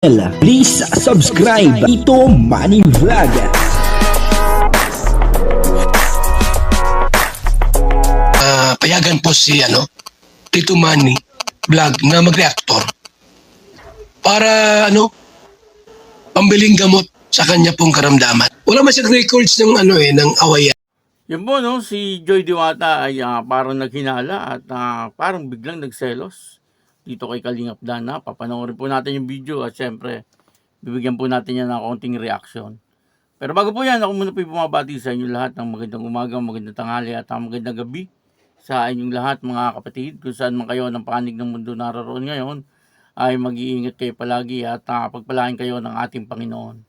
Please subscribe Ito Money Vlog. Payagan po si Tito Manny Vlog na mag-reactor para pambiling gamot sa kanya pong karamdaman. Wala man siyang records ng ng awayan. Yun po, no, si Joy Diwata ay parang naghinala at parang biglang nagselos dito kay Kalingap Dan. Papanoorin po natin yung video at syempre, bibigyan po natin yan ng konting reaction. Pero bago po yan, ako muna po bumabati sa inyo lahat ng magandang umaga, magandang tanghali at magandang gabi sa inyong lahat mga kapatid. Kung saan man kayo ng panig ng mundo naroon ngayon, ay mag-iingat kayo palagi at pagpalain kayo ng ating Panginoon.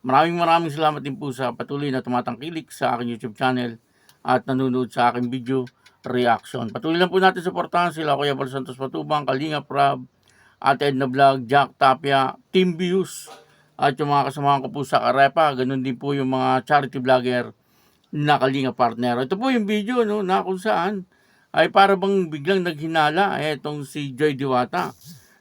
Maraming salamat din po sa patuloy na tumatangkilik sa aking YouTube channel at nanonood sa aking video reaction. Patuloy lang po natin suportahan sila Kuya Bal Santos Matubang, Kalingap Rab, Ate Edna Vlog, Jack Tapia, Team Views at yung mga kasamahan ko po sa Karepa. Ganun din po yung mga charity vlogger na Kalingap partner. Ito po yung video na kung saan ay para bang biglang naghinala itong si Joy Diwata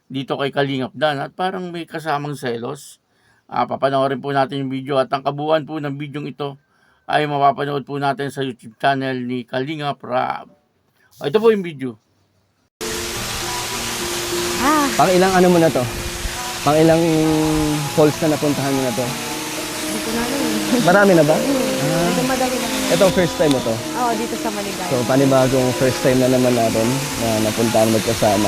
dito kay Kalingap Dan at parang may kasamang selos. Papanoorin po natin yung video at ang kabuuan po ng video ito ay mapapanood po natin sa YouTube channel ni Kalingap Rab. Ito po yung video. Pang ilang ano mo na to? Pang ilang falls na napuntahan mo na to? Hindi ko na alam eh. Marami na ba? Medyo madali na. Ito first time mo to. Oo, dito sa Maligaya. So panibagong first time na naman natin na napuntahan magkasama.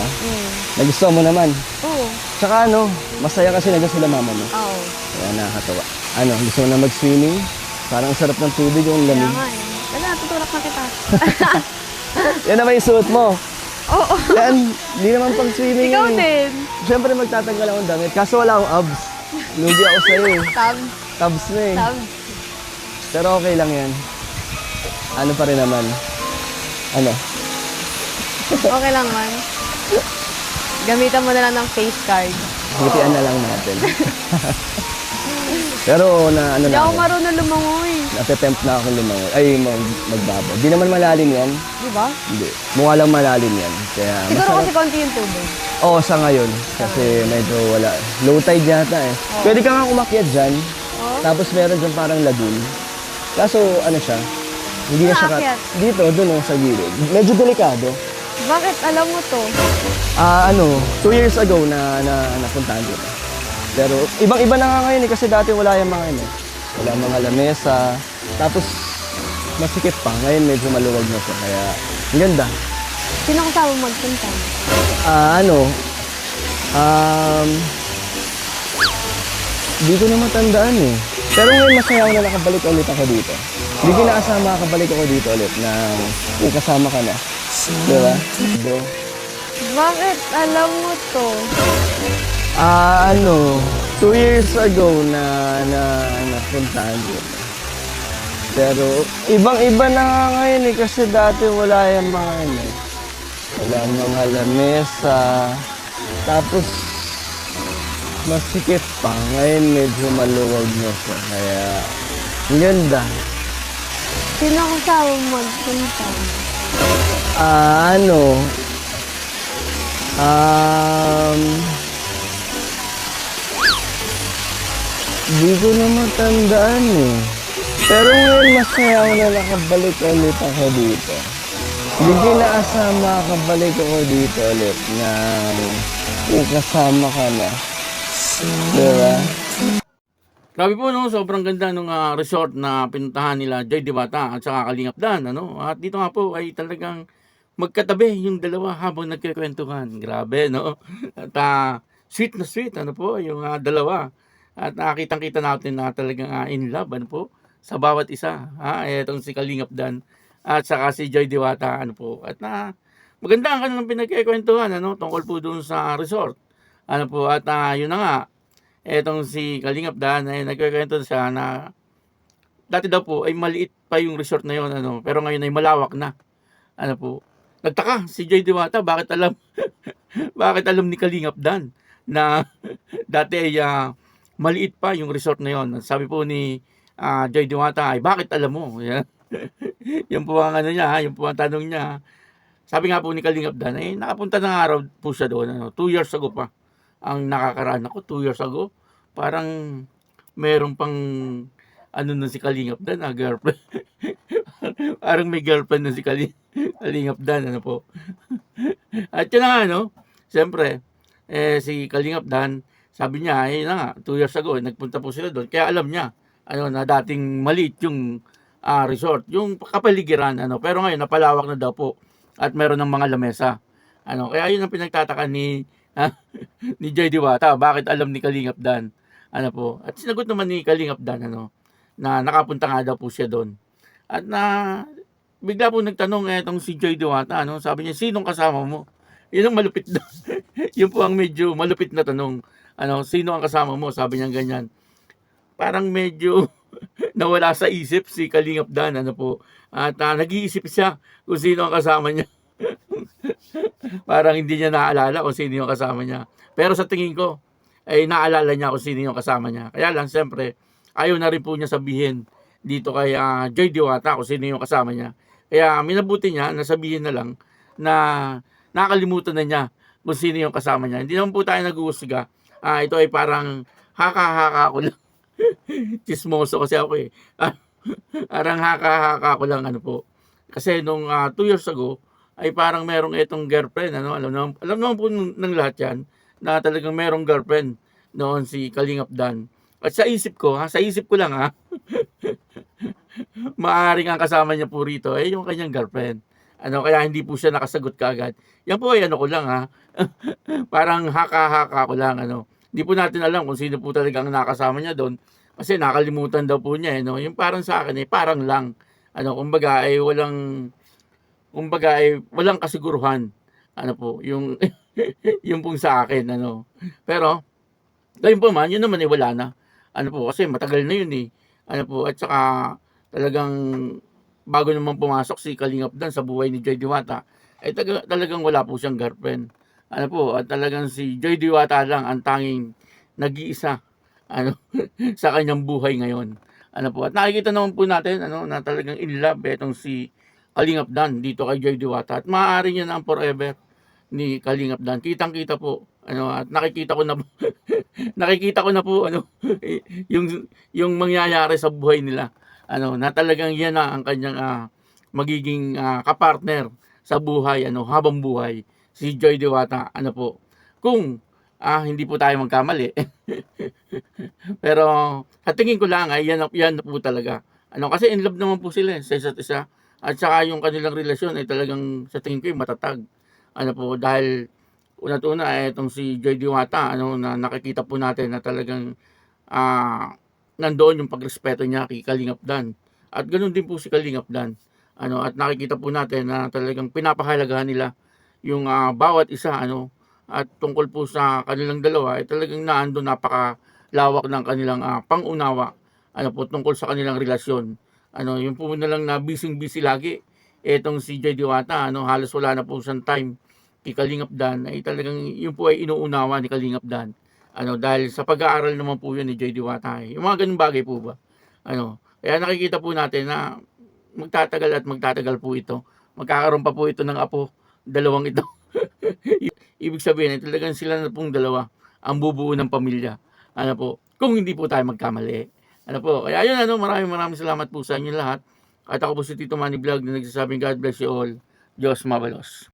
Nagustuhan mo naman. Oo. Tsaka masaya kasi nandiyan sila mama mo. Oo. Kaya nakakatawa. Gusto mo na mag-swimming? Parang sarap ng tubig yung Kaya lamig. nga eh. Wala, tutulak na kita. Yan naman yung suot mo. Oo. Yan, hindi naman pang swimming. Ikaw yan eh. din. Siyempre magtatanggal akong damit. Kaso wala akong abs. Lugi ako sa'yo eh. Tab. Tabs na eh. Tab. Pero okay lang yan. Ano pa rin naman? Okay lang man. Gamitan mo na lang ng face card. Butian na lang natin. Pero Hindi na ako ako. marunong lumangoy. Nate-tempt na ako lumangoy. Ay, magbaba. Di naman malalim yan. Di ba? Hindi. Mukha lang malalim yan. Kaya Siguro kasi konti yung tubig. Oo, sa ngayon. Kasi medyo wala. Low tide yata eh. Pwede ka nga umakyat dyan. Oo. Tapos meron dyan parang lagoon. Kaso siya? Hindi na siya Naakyat? dito, dun sa gilid. Medyo delikado. Bakit alam mo to? 2 years ago na napuntahan dito. Pero ibang-iba na nga ngayon kasi dati wala yung mga wala mga lamesa. Tapos masikip pa. Ngayon medyo maluwag na siya. Kaya ang ganda. Sino kasama magpunta? Di ko na matandaan eh. Pero ngayon masaya ako na nakabalik ulit ako dito. Hindi ko nakasama nakabalik ako dito ulit na kasama ka na. Diba? Bro. Bakit alam mo to? 2 years ago na napuntahan dito. Pero ibang-iba na nga ngayon eh kasi dati wala yung mga wala mga lamesa. Tapos masikip pa. Ngayon medyo maluwag na siya. Kaya ang ganda. Sino kasama magpunta? Di ko na matandaan eh. Pero ngayon masaya ako na nakabalik ulit ako dito. Hindi ko inaasama makakabalik ako dito ulit na kasama ka na. Diba? Grabe po, sobrang ganda nung resort na pinuntahan nila Joy Diwata at saka Kalingap Dan. At dito nga po ay talagang magkatabi yung dalawa habang nagkikwentuhan. Grabe, no? At sweet na sweet, yung dalawa. At nakitang-kita natin na talagang in love, sa bawat isa. Itong si Kalingap Dan at saka si Joy Diwata, At maganda ang kanilang pinagkikwentuhan, tungkol po doon sa resort. At yun na nga, etong si Kalingap Dan ay nagkikwento siya na dati daw po ay maliit pa yung resort na yun, pero ngayon ay malawak na. Nagtaka si Joy Diwata, bakit alam ni Kalingap Dan na dati ay maliit pa yung resort na yon. Sabi po ni Joy Diwata ay bakit alam mo? Yan po ang yung po ang tanong niya. Sabi nga po ni Kalingap Dan ay nakapunta na araw po siya doon, 2 years ago pa. ang nakakaraan ako 2 years ago. Parang meron pang ano na si Kalingap Dan, girlfriend. Parang may girlfriend na si Kalingap Dan, ano po. At yun na nga, no? Siyempre, si Kalingap Dan, sabi niya, na nga, 2 years ago, nagpunta po sila doon. Kaya alam niya, ano, na dating maliit yung resort, yung kapaligiran, ano. Pero ngayon, napalawak na daw po. At meron ng mga lamesa. Ano, kaya yun ang pinagtataka ni, ni Joy Diwata. Bakit alam ni Kalingap Dan? Ano po. At sinagot naman ni Kalingap Dan, ano, na nakapunta nga daw po siya doon. At bigla po nagtanong etong si Joy Diwata, ano, sabi niya, sinong kasama mo? Yun ang malupit na, yun po ang medyo malupit na tanong. Ano, sino ang kasama mo? Sabi niya ganyan. Parang medyo nawala sa isip si Kalingap Dan, ano po. At nag-iisip siya kung sino ang kasama niya. Parang hindi niya naalala kung sino yung kasama niya. Pero sa tingin ko, ay naalala niya kung sino yung kasama niya. Kaya lang, siyempre, ayaw na rin po niya sabihin dito kay Joy Diwata kung sino yung kasama niya. Kaya minabuti niya na sabihin na lang na nakalimutan na niya kung sino yung kasama niya. Hindi naman po tayo nag-uusga. Ito ay parang haka-haka ko lang. Chismoso kasi ako eh. Parang haka-haka ko lang, ano po. Kasi nung 2 years ago, ay parang merong itong girlfriend, ano, alam naman po ng lahat yan, na talagang merong girlfriend noon si Kalingap Dan. At sa isip ko lang maaaring ang kasama niya po rito ay yung kanyang girlfriend. Ano, kaya hindi po siya nakasagot kaagad. Yan po ay ano ko lang parang haka-haka ko lang, ano. Hindi po natin alam kung sino po talaga ang nakasama niya doon. Kasi nakalimutan daw po niya, no. Yung parang sa akin parang lang. Ano, kumbaga ay walang kasiguruhan. Ano po, yung yung pong sa akin, ano. Pero gayon po man, yun naman wala na. Ano po, kasi matagal na yun eh. Ano po, at saka talagang bago naman pumasok si Kalingap Dan sa buhay ni Joy Diwata, ay talagang wala po siyang girlfriend. Ano po, at talagang si Joy Diwata lang ang tanging nag-iisa, ano, sa kanyang buhay ngayon. Ano po, at nakikita naman po natin, ano, na talagang in love itong si Kalingap Dan dito kay Joy Diwata. At maaari niya na ang forever ni Kalingap Dan. Kitang-kita po, ano, at nakikita ko na po, ano, yung mangyayari sa buhay nila. Ano, na talagang yan na ang kanyang magiging kapartner sa buhay, ano, habang buhay, si Joy Diwata, ano po. Kung hindi po tayo magkamali. Pero sa tingin ko lang ay yan na po talaga. Ano, kasi in love naman po sila sa isa't isa. At saka yung kanilang relasyon ay talagang sa tingin ko ay matatag. Ano po, dahil una-una itong si Joy Diwata, ano, na nakikita po natin na talagang nandoon yung pagrespeto niya kay Kalingap Dan. At ganoon din po si Kalingap Dan. Ano, at nakikita po natin na talagang pinapahalagahan nila yung bawat isa, ano, at tungkol po sa kanilang dalawa ay talagang naandun napakalawak ng kanilang pangunawa, ano po, tungkol sa kanilang relasyon. Ano, yung po na lang na busy lagi etong si Joy Diwata, ano, halos wala na po siyang time kay Kalingap Dan, ay talagang yun po ay inuunawa ni Kalingap Dan. Ano, dahil sa pag-aaral naman po yun ni Joy Diwata. Yung mga ganung bagay po ba? Ano, kaya nakikita po natin na magtatagal po ito. Magkakaroon pa po ito ng apo, dalawang ito. Ibig sabihin, talagang sila na pong dalawa ang bubuo ng pamilya. Ano po, kung hindi po tayo magkamali. Ano po, kaya yun, ano, maraming salamat po sa inyo lahat. At ako po si Tito Manny Vlog na nagsasabing God bless you all. Diyos mabalos.